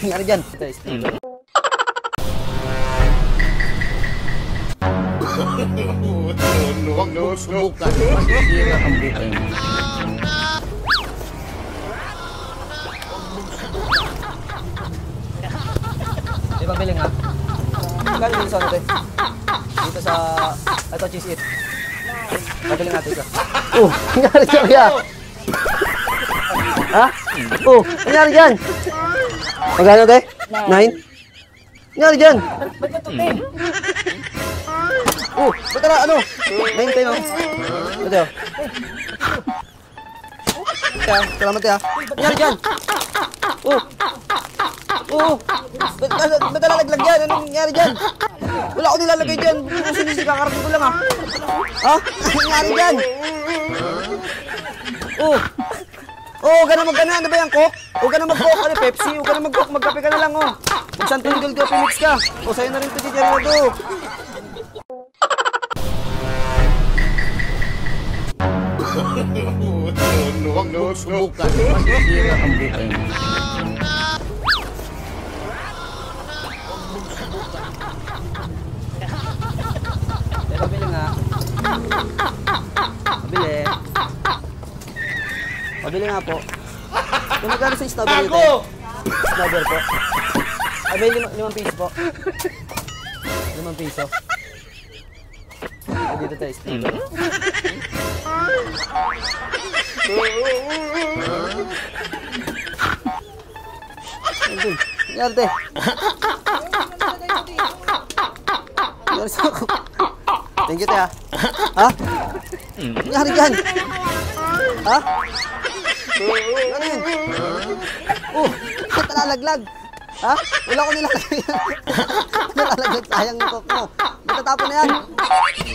Nangyari dyan. Huwag mo subukan. Masisira ang buhay mo. Di ba biling ha? Kano din sa ano ito? Dito sa... Ito, cheese it. Pabiling natin ito. Oh, nangyari dyan kaya? Ha? Oh, nangyari dyan? Magkano ito? 9? Nangyari dyan? Ba't ba ito, Tim? Oh, ba't na ano? 9 tayo. Ito. Kaya, salamat ya. Nangyari dyan? Oh. Oo. Ba't nalalaglag yan? Anong nangyari dyan? Wala ako nilalagay dyan. Sinisi, kakarating ko lang ha. Ha? Anong nangyari dyan? Oo. Oo, huwag ka na mag-ano. Ano ba yan, Coke? Huwag ka na mag-Coke. Ano, Pepsi? Huwag ka na mag-Coke. Magkape ka na lang, oh. Mag-Santol Gold Coffee Mix ka. O, sa'yo na rin ito, Dijarado. Huwag mo subukan. Masisira ang buhay mo. Pabili nga. Pabili. Pabili nga po. Kung magkano sa strawberry ito? Strawberry po. Ay, may 5 piso po. 5 piso. Ay, dito tayo, strawberry. Ay, nangyari te. Nangyari sa ako. Thank you, te, ha? Ha? Nangyari dyan? Ha? Ano yun? Oh, ba't nalalaglag? Ha? Wala ko nilalagay. Nalalaglag, sayang yung coke mo. Matatapon na yan.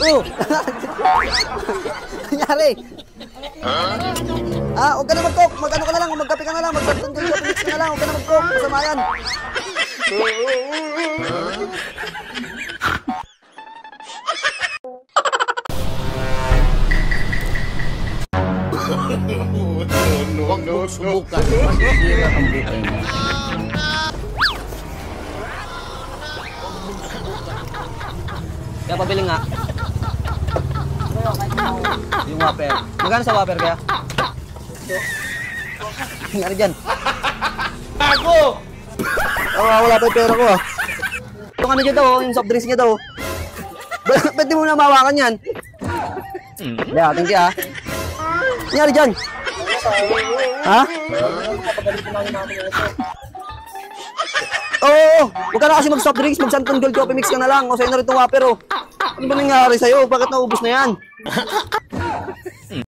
Oh, nangyari. Ha? Huwag ka na mag-coke. Mag-ano ka na lang. Magkape ka na lang. Mag-Santol Gold Coffee Mix ka na lang. Huwag ka na mag-coke. Masama yan. Huwag mo subukan. Masisira ang buhay mo. Kaya pabili nga. Yung Whopper. Magkano sa Whopper kaya? Nangyari dyan? Ako! Oo, wala pa yung pera ko ah. Yung ano dyan daw, yung soft drinks niya daw. Ba't di mo na mawakan yan? Yeah, thank you ah. Nangyari dyan? Ha? Oo, huwag ka na kasi mag-soft drinks, mag-Santol Gold Coffee Mix ka na lang. O sa'yo na rin itong Whopper oh. Ano ba nangyari sa'yo? Bakit naubos na yan?